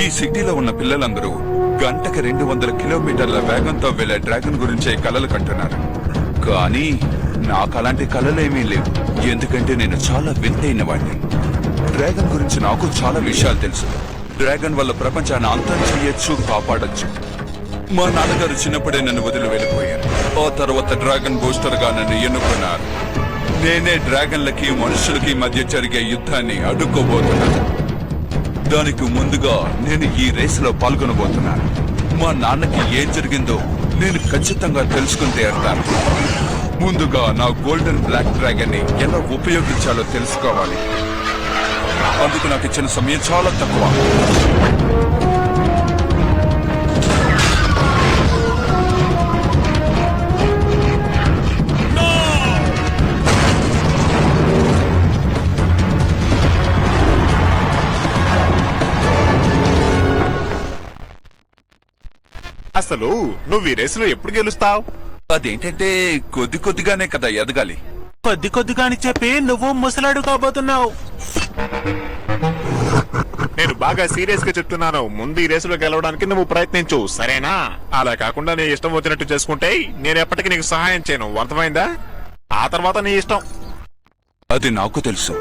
ఈ సిటీలో ఉన్న పిల్లలందరూ గంటకి 200 కిలోమీటర్ల వేగంతో వెళ్లే డ్రాగన్ గురించే కలలు కంటున్నారు. కానీ నాకు అలాంటి కలలేమీ లేవు, ఎందుకంటే నేను చాలా వింతైన వాడిని. డ్రాగన్ గురించి నాకు చాలా విషయాలు తెలుసు. డ్రాగన్ వల్ల ప్రపంచాన్ని అంతం చేయొచ్చు, కాపాడొచ్చు. మా నాన్నగారు చిన్నప్పుడే నన్ను వదిలి వెళ్ళిపోయారు. ఆ తర్వాత డ్రాగన్ బూస్టర్ గా నన్ను ఎన్నుకున్నారు. నేనే డ్రాగన్లకి మనుషులకి మధ్య జరిగే యుద్ధాన్ని అడ్డుకోబోతున్నాను. దానికి ముందుగా నేను ఈ రేసులో పాల్గొనబోతున్నాను. మా నాన్నకి ఏం జరిగిందో నేను ఖచ్చితంగా తెలుసుకుని తీరుతాను. ముందుగా నా గోల్డెన్ బ్లాక్ డ్రాగన్ ని ఎలా ఉపయోగించాలో తెలుసుకోవాలి. అందుకు నాకు ఇచ్చిన సమయం చాలా తక్కువ. అసలు నువ్వు ఈ రేసులో ఎప్పుడు గెలుస్తావు? అదేంటంటే కొద్ది కొద్దిగానే కదా ఎదగాలి. కొద్ది కొద్దిగాని చెప్పి నువ్వు ముసలాడు కాబోతున్నావు. నేను బాగా సీరియస్ గా చెప్తున్నాను. ముందు ఈ రేసులో గెలవడానికి నువ్వు ప్రయత్నించు, సరేనా? అలా కాకుండా నీ ఇష్టం వచ్చినట్టు చేసుకుంటే నేను ఎప్పటికీ నీకు సహాయం చేయను, అర్థమైందా? ఆ తర్వాత నీ ఇష్టం. అది నాకు తెలుసు.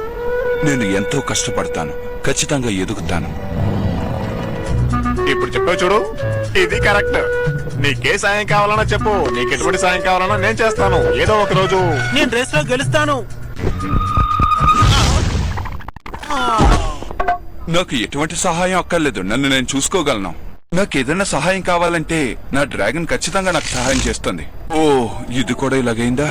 నేను ఎంతో కష్టపడతాను, ఖచ్చితంగా ఎదుగుతాను. ఇప్పుడు చెప్పావు చూడు, ఇది కరెక్ట్. నీకే సాయం కావాలన్నా చెప్పు, నీకు ఎటువంటి సాయం కావాలన్నా నేను చేస్తాను. ఏదో ఒక రోజు నేను రేస్ లో గెలుస్తాను. నాకు ఎటువంటి సహాయం అక్కర్లేదు, నన్ను నేను చూసుకోగలను. నాకు ఏదైనా సహాయం కావాలంటే నా డ్రాగన్ ఖచ్చితంగా నాకు సహాయం చేస్తుంది. ఓ, ఇది కూడా ఇలాగైందా?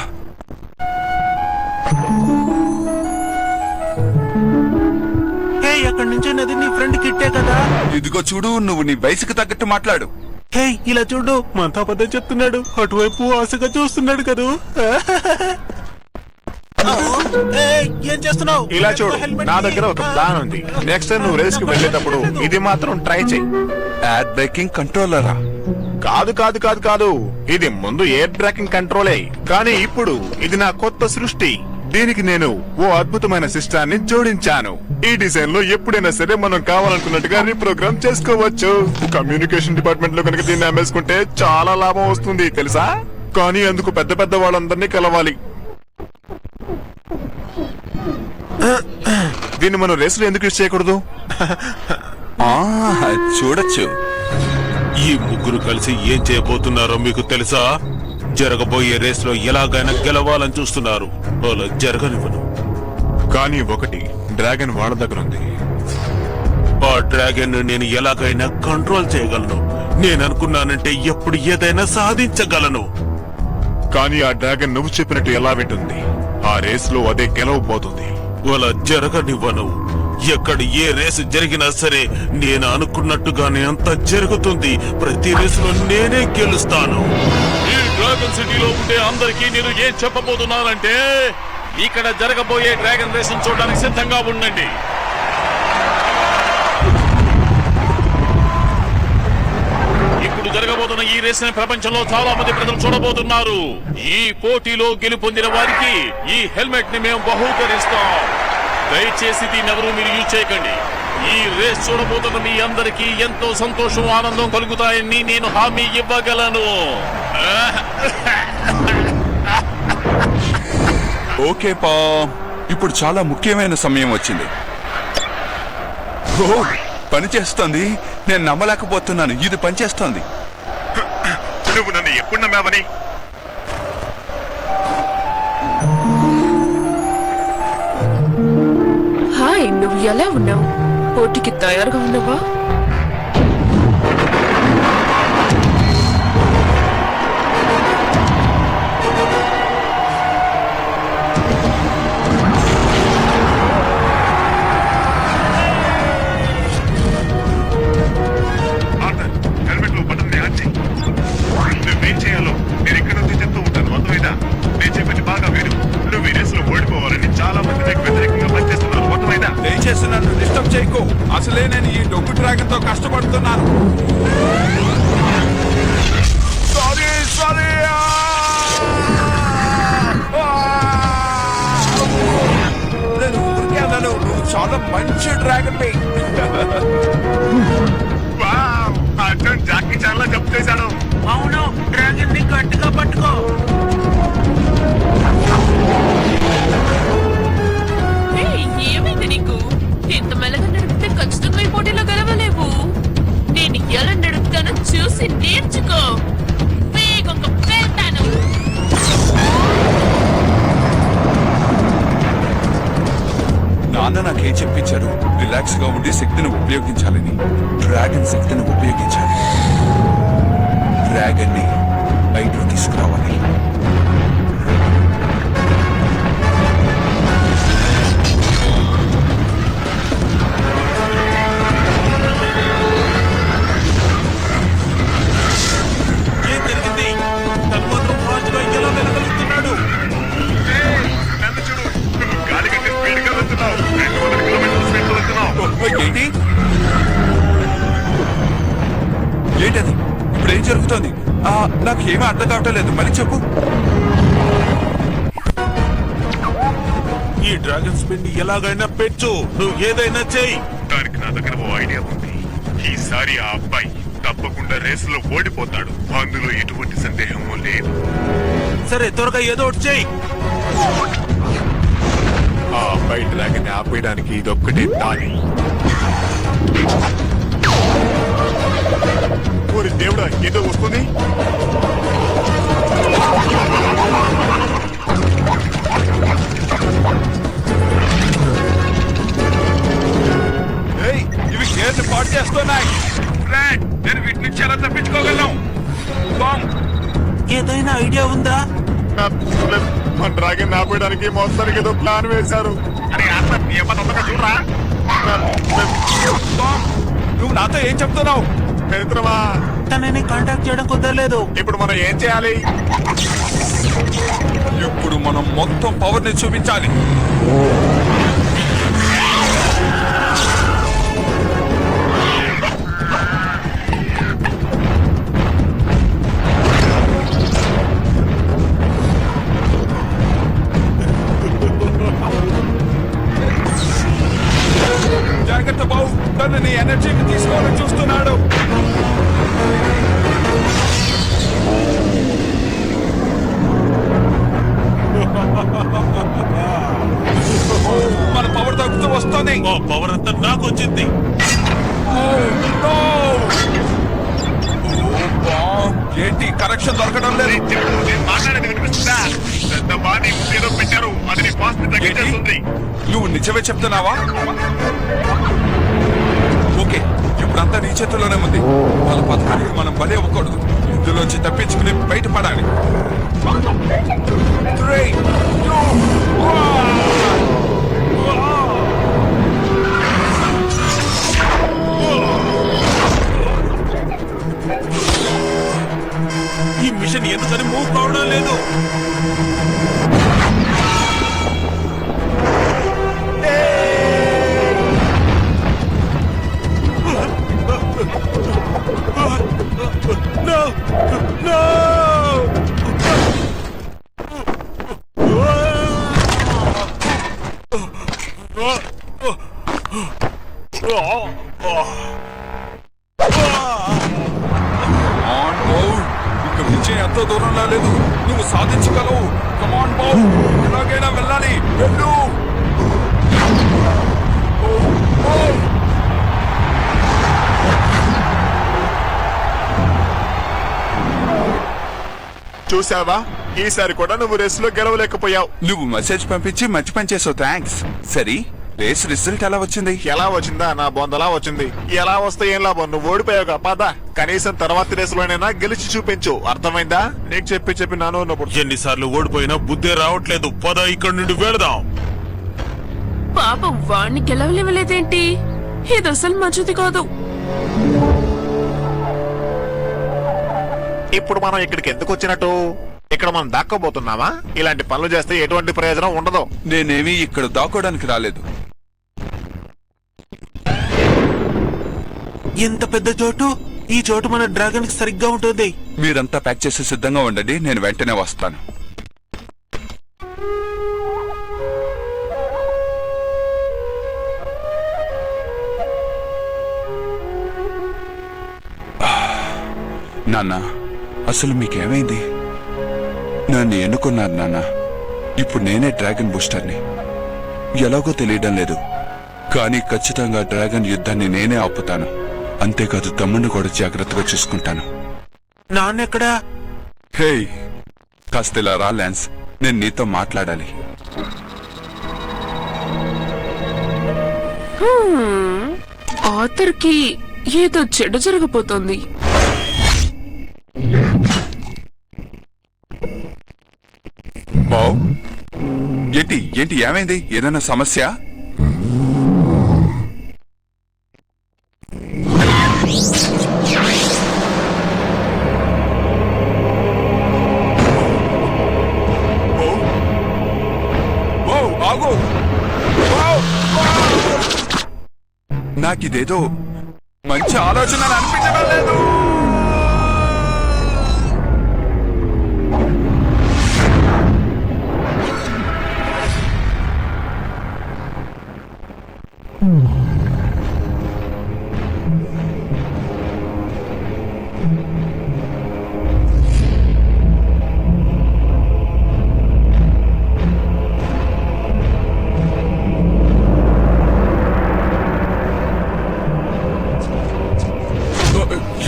అక్కడి నుంచి నది నీ ఫ్రెండ్ కిట్టే కదా. ఇదిగో చూడు, నువ్వు నీ వయసుకు తగ్గట్టు మాట్లాడు. హే, ఇలా చూడు, మనతో అబద్ధం చెప్తున్నాడు. అటువైపు ఆశగా చూస్తున్నాడు కదా. ఏం చేస్తున్నావు? ఇలా చూడు, నా దగ్గర ఒక ప్లాన్ ఉంది. నెక్స్ట్ టైం నువ్వు రేస్ కి వెళ్ళేటప్పుడు ఇది మాత్రం ట్రై చెయ్యి. ఎయిర్ బ్రేకింగ్ కంట్రోలరా? కాదు కాదు కాదు కాదు, ఇది ముందు ఎయిర్ బ్రేకింగ్ కంట్రోలే, కానీ ఇప్పుడు ఇది నా కొత్త సృష్టి. దీనికి నేను ఓ అద్భుతమైన సిస్టాన్ని జోడించాను. ఈ డిజైన్ లో ఎప్పుడైనా సరే మనం కావాలనుకున్నట్టుగా రీప్రోగ్రామ్ చేసుకోవచ్చు. కమ్యూనికేషన్ డిపార్ట్మెంట్ లో కనుక దీన్ని అమ్మేసుకుంటే చాలా లాభం వస్తుంది తెలుసా? కానీ అందుకు పెద్ద పెద్ద వాళ్ళందరినీ కలవాలి. దీన్ని మనం రేసులో ఎందుకు యూజ్ చేయకూడదు? చూడొచ్చు. ఈ ముగ్గురు కలిసి ఏం చేయబోతున్నారో మీకు తెలుసా? జరగబోయే రేస్ లో ఎలాగైనా గెలవాలని చూస్తున్నారు. అలా జరగనివ్వను. కానీ ఒకటి, డ్రాగన్ వాళ్ళ దగ్గర ఉంది. ఆ డ్రాగన్ నేను ఎలాగైనా కంట్రోల్ చేయగలను. నేను అనుకున్నానంటే ఎప్పుడు ఏదైనా సాధించగలను. కానీ ఆ డ్రాగన్ నువ్వు చెప్పినట్టు ఎలా వింటుంది? ఆ రేస్ లో అదే గెలవబోతుంది. అలా జరగనివ్వను. ఎక్కడ ఏ రేసు జరిగినా సరే నేను అనుకున్నట్టుగానే అంత జరుగుతుంది. ప్రతి రేసులో నేనే గెలుస్తాను. ఈ డ్రాగన్ సిటీలో ఉండే అందరికీ నేను ఏం చెప్పబోతున్నానంటే, ఇక్కడ జరగబోయే డ్రాగన్ రేస్ చూడడానికి సిద్ధంగా ఉండండి. ఇప్పుడు జరగబోతున్న ఈ రేస్ ని ప్రపంచంలో చాలా మంది ప్రజలు చూడబోతున్నారు. ఈ పోటీలో గెలుపొందిన వారికి ఈ హెల్మెట్ ని మేము బహూకరిస్తాం. దయచేసి దీన్ని ఎవరూ మీరు యూజ్ చేయకండి. ఈ రేస్ చూడబోతున్న మీ అందరికీ ఎంతో సంతోషం, ఆనందం కలుగుతాయని నేను హామీ ఇవ్వగలను. ఓకే పా, ఇప్పుడు చాలా ముఖ్యమైన సమయం వచ్చింది. ఓ, పనిచేస్తోంది. నేను నమ్మలేకపోతున్నాను, ఇది పనిచేస్తోంది. నువ్వు నన్ను ఎప్పుడు నమ్మావని? హాయ్, నువ్వు ఎలా ఉన్నావు? పోటీకి తయారుగా ఉన్నావా? హెల్మెట్ లో బటన్ నువ్వేం చేయాలో నేను ఇక్కడ నుంచి చెప్తూ ఉంటాను, అర్థమైందా? నేను చెప్పి బాగా వేరు. నువ్వు ఈ రేసులో ఓడిపోవాలని చాలా మంది నీకు వ్యతిరేకంగా పనిచేస్తున్నారు, అర్థమైందా? దయచేసి నన్ను డిస్టర్బ్ చేయకు. అసలే నేను ఈ డొగ్గు డ్రాగన్ తో కష్టపడుతున్నాను. Sorry sorry. నేను ఊరికే అన్నాను, నువ్వు చాలా మంచి డ్రాగన్. అవును, డ్రాగన్ ని గట్టిగా పట్టుకో. ఏయ్, ఏమైంది నీకు? ఇంత మెల్లగా నడిపితే ఖచ్చితంగా ఈ పోటీలో గెలవలేవు. నేను ఎలా నడుపుతానో చూసి నేర్చుకో. వేగంగా వెళ్తాను. నాన్న నాకేం చెప్పించారు? రిలాక్స్ గా ఉండి శక్తిని ఉపయోగించాలని. డ్రాగన్ శక్తిని ఉపయోగించాలి. డ్రాగన్ ని బయటకు తీసుకురావాలి. ఏం జరిగింది? తను మాత్రం ఫాస్ట్గా ఎలా వెళ్ళగలుగుతున్నాడు? నన్ను చూడు, గాలి కంటే స్పీడ్ గా వెళ్తున్నావు. 200 కిలోమీటర్ల స్పీడ్ వెళ్తున్నావు. ఏంటి ఏంటది? ఇప్పుడు ఏం జరుగుతోంది? నాకేమీ అర్థం కావటం లేదు. మళ్ళీ చెప్పు. ఈ డ్రాగన్ స్పిన్ ఎలాగైనా పెంచు. నువ్వు ఏదైనా చెయ్యి. దానికి నా దగ్గర ఓ ఐడియా ఉంది. ఈసారి ఆ అబ్బాయి తప్పకుండా రేసులో ఓడిపోతాడు. అందులో ఎటువంటి సందేహమూ లేదు. సరే, త్వరగా ఏదో ఒకటి చెయ్యి. ఆ అబ్బాయి డ్రాగన్ ఆపేయడానికి ఇదొక్కటే దారి. ఓరి దేవుడా, ఏదో వస్తుంది. ఏయ్, ఇవి గేర్లు పాడు చేస్తున్నాయి. ఫ్రెండ్, నేను వీటి నుంచి ఎలా తప్పించుకోగలను? బాంబ్. ఏదైనా ఐడియా ఉందా? మన డ్రాగన్ ఆపేయడానికి మొత్తానికి ఏదో ప్లాన్ వేశారు. చూడరా, బాంబ్. నువ్వు నాతో ఏం చెప్తున్నావు? మిత్రమా, తనని కాంటాక్ట్ చేయడం కుదరలేదు. ఇప్పుడు మనం ఏం చేయాలి? ఇప్పుడు మనం మొత్తం పవర్ ని చూపించాలి. జాగ్రత్త బావు, తను నీ ఎనర్జీకి తీసుకోవాలని చూస్తున్నాడు. మన పవర్ తగ్గుతూ వస్తుంది. ఆ పవర్ అంతా నాకు వచ్చింది. ఏంటి కరెక్షన్ దొరకడం లేదు? నేను మాట్లాడేది వినిపిస్తుందా? పెద్ద బాడీ ఏదో పెట్టారు, అది నీ ఫాస్ట్ తగ్గించేస్తుంది. నువ్వు నిజమే చెప్తున్నావా? ఓకే, ఇప్పుడంతా నీ చేతుల్లోనే ఉంది. వాళ్ళ పథకానికి మనం బలి అవ్వకూడదు. ఇందులోంచి తప్పించుకుని బయటపడాలి. 3, 2, 1. ఈ మిషన్ ఎందుకని మూవ్ కావడం లేదు? No! No! ఇక విజయం ఎంతో దూరంలో లేదు. నువ్వు సాధించగలవు. కమాన్ బాబు, ఎలాగైనా వెళ్ళాలి. వెళ్ళు. చూసావా, ఈసారి కూడా నువ్వు రేసులో గెలవలేకపోయావు. నువ్వు మెసేజ్ పంపించి మంచి పని చేసావు. థ్యాంక్స్. సరే, రేస్ రిజల్ట్ ఎలా వచ్చింది? ఎలా వచ్చిందా? నా బొందలా వచ్చింది. ఎలా వస్తే ఏం లాభం, నువ్వు ఓడిపోయావుగా. పద, కనీసం తర్వాత రేసులోనైనా గెలిచి చూపించు. అర్థమైందా? నీకు చెప్పి నాను ఉన్నప్పుడు. ఎన్నిసార్లు ఓడిపోయినా బుద్ధి రావట్లేదు. పద, ఇక్కడి నుండి వెళదాం. పాపం వాణ్ణి గెలవలేవలేదేంటి? ఇది అసలు మంచిది కాదు. ఇప్పుడు మనం ఇక్కడికి ఎందుకు వచ్చినట్టు? ఇక్కడ మనం దాక్కోబోతున్నామా? ఇలాంటి పనులు చేస్తే ఎటువంటి ప్రయోజనం ఉండదు. నేనేమి ఇక్కడ దాక్కోడానికి రాలేదు. ఎంత పెద్ద చోటు! ఈ చోటు మన డ్రాగన్ కి సరిగ్గా ఉంటుంది. మీరంతా ప్యాక్ చేసి సిద్ధంగా ఉండండి, నేను వెంటనే వస్తాను. నాన్న, అసలు మీకేమైంది? నన్ను ఎన్నుకున్నారు నాన్న. ఇప్పుడు నేనే డ్రాగన్ బూస్టర్ని. ఎలాగో తెలియడం లేదు, కానీ ఖచ్చితంగా డ్రాగన్ యుద్ధాన్ని నేనే ఆపుతాను. అంతేకాదు తమ్ముడిని కూడా జాగ్రత్తగా చూసుకుంటాను. నాన్నెక్కడా? హే, కాస్త ఇలా రా ల్యాన్స్, నేను నీతో మాట్లాడాలి. ఆథర్కి ఏదో చెడు జరగబోతోంది. బావ్, ఏంటి ఏంటి ఏమైంది? ఏదైనా సమస్య? ఆగు! నాకిదేదో మంచి ఆలోచన అనిపించడం లేదు.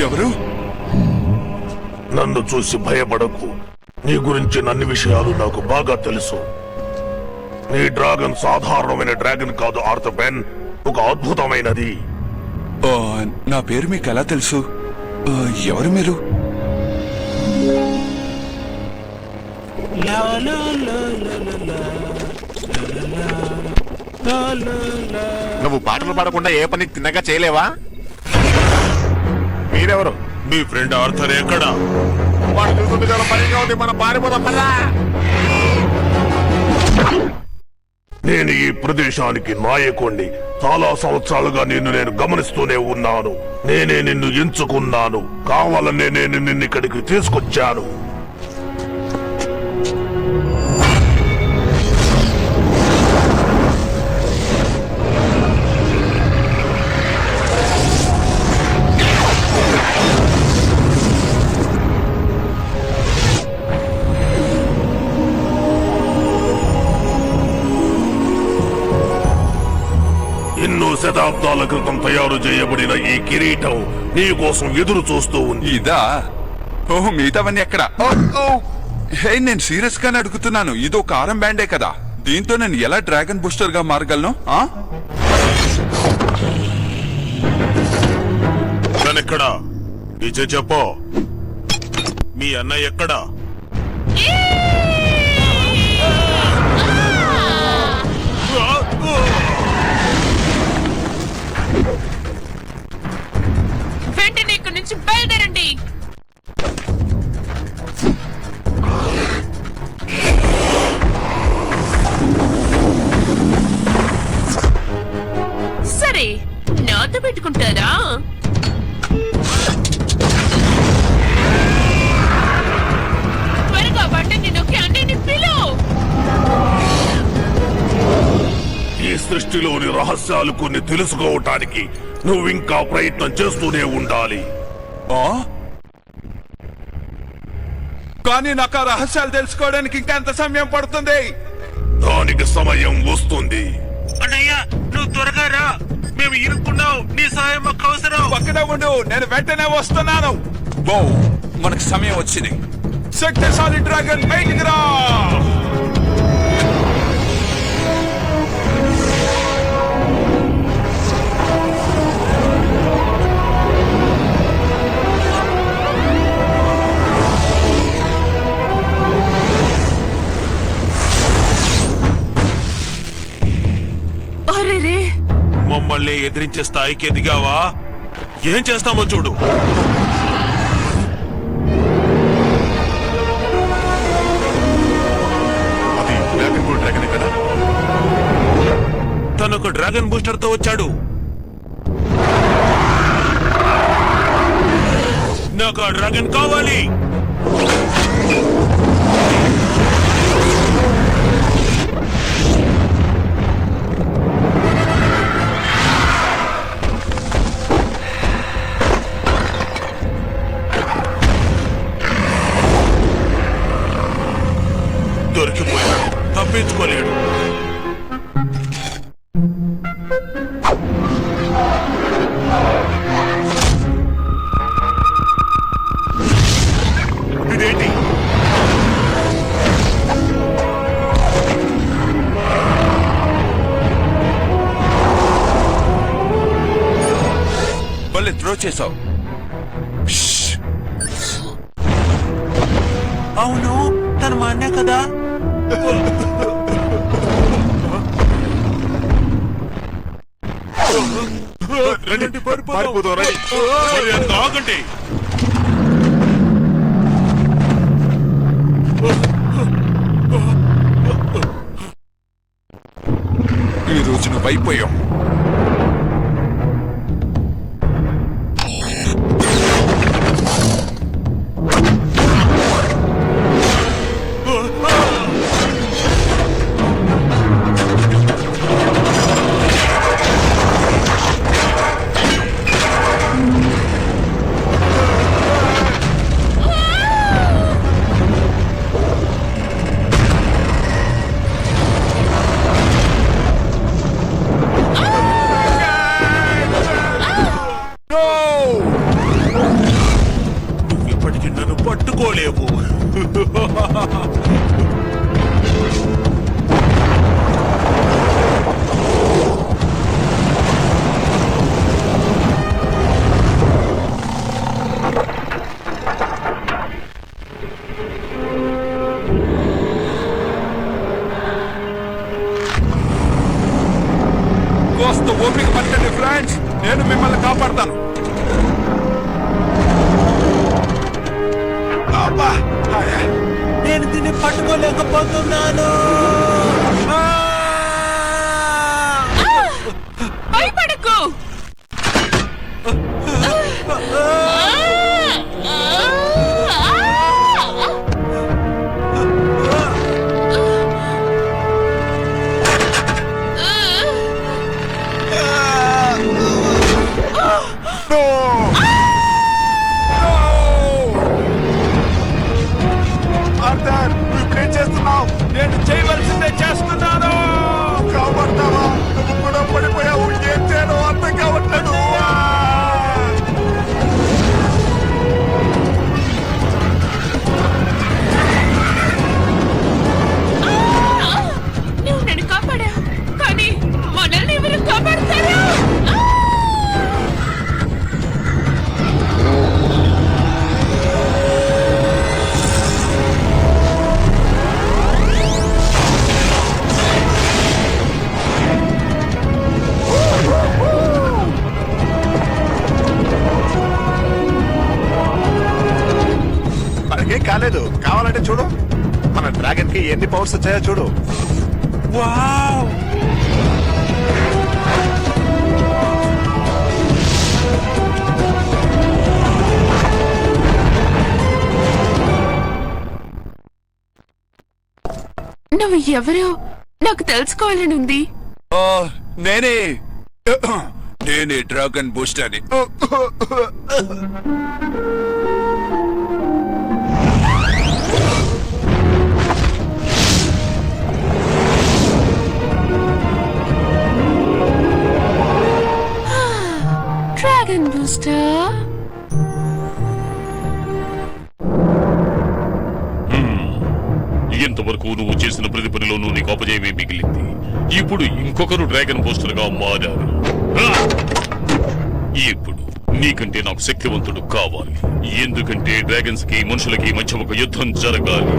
ఎవరు? నన్ను చూసి భయపడకు. నీ గురించి అన్ని విషయాలు నాకు బాగా తెలుసు. నీ డ్రాగన్ సాధారణమైన డ్రాగన్ కాదు ఆర్థర్, ఒక అద్భుతమైనది. నా పేరు మీకు ఎలా తెలుసు? ఎవరు మీరు? నువ్వు పాటలు పాడకుండా ఏ పని తిన్నగా చేయలేవా? మీరెవరు? మీ ఫ్రెండ్ ఆర్థర్ ఎక్కడా? వాడు చూస్తుంటే చాలా పనిగా ఉంది, మనం పారిపోదాం పదా. నేను ఈ ప్రదేశానికి నాయకుణ్ణి. చాలా సంవత్సరాలుగా నేను గమనిస్తూనే ఉన్నాను. నేనే నిన్ను ఎంచుకున్నాను. కావాలనే నేను నిన్ను ఇక్కడికి తీసుకొచ్చాను. ఎన్నో శతాబ్దాల క్రితం తయారు చేయబడిన ఈ కిరీటం నీ కోసం ఎదురు చూస్తూ ఉంది. ఇదా? ఓహో, మిగతావన్నీ ఎక్కడ? హే, నేను సీరియస్ గానే అడుగుతున్నాను. ఇదో కారం బ్యాండే కదా. దీంతో నేను ఎలా డ్రాగన్ బూస్టర్ గా మారగలను? ఎక్కడా? నిజం చెప్పు. మీ అన్నయ్య ఎక్కడా? వెంటనే ఇక్కడి నుంచి బయలుదేరండి. సరే, నాతో పెట్టుకుంటారా? త్వరగా బండిని నొక్కి అన్నిని పిలువు. ఈ సృష్టిలోని రహస్యాలు కొన్ని తెలుసుకోవటానికి నువ్వింకా ప్రయత్నం చేస్తూనే ఉండాలి. కానీ నాకు ఆ రహస్యాలు తెలుసుకోవడానికి ఇంకా ఎంత సమయం పడుతుంది? దానికి సమయం వస్తుంది. అన్నయ్య, నువ్వు త్వరగా రా. మేము ఇరుక్కున్నాం. నీ సాయం మాకు అవసరం. పక్కన ఉండు, నేను వెంటనే వస్తున్నాను. మనకు సమయం వచ్చింది. శక్తిశాలి డ్రాగన్ బయటికి రా. మమ్మల్ని ఎదిరించే స్థాయికి ఎదిగావా? ఏం చేస్తామో చూడు. అది డ్రాగన్ కదా. తను ఒక డ్రాగన్ బూస్టర్ తో వచ్చాడు. నాకు ఆ డ్రాగన్ కావాలి. దొరికిపోయాడు, తప్పించుకోలేడు. ఇదేంటి? భలే త్రో చేసావు. అవును, తన మా అన్నే కదా. రండి, పారిపోదాం, రండి. మరి అంత ఆగండి. ఈ రోజు నువ్వు అయిపోయావు. నువ్వు ఇప్పటికీ నన్ను పట్టుకోలేవు. కోస్త ఓపిక పట్టండి ఫ్రెండ్స్, నేను మిమ్మల్ని కాపాడతాను. అబ్బా! నేను దీన్ని పట్టుకోలేకపోతున్నాను. భయపడకు. ఆర్థర్, నువ్వు ఇప్పుడేం చేస్తున్నావు? నేను చేయవలసిందే చేస్తున్నాను. కాపాడతావా? నువ్వు కూడా పడిపోయావు. ఏం చేయాలో అర్థం కావట్లేదు. నువ్వు నన్ను కాపాడావు, కానీ మనల్ని ఎవరు కాపాడతారు? మనకేం కాలేదు. కావాలంటే చూడు, మన డ్రాగన్ కి ఎన్ని పవర్స్ వచ్చాయో చూడు. వావ్! నువ్వు ఎవరో నాకు తెలుసుకోవాలని ఉంది. నేనే నేనే డ్రాగన్ బూస్టర్ని. డ్రాగన్ బూస్టర్, ఇంతవరకు నువ్వు చేసిన ప్రతి పనిలోనూ నీకు అపజయమే మిగిలింది. ఇప్పుడు ఇంకొకరు డ్రాగన్ బూస్టర్ గా మారారు. ఇప్పుడు నీకంటే నాకు శక్తివంతుడు కావాలి. ఎందుకంటే డ్రాగన్స్ కి మనుషులకి మధ్య ఒక యుద్ధం జరగాలి.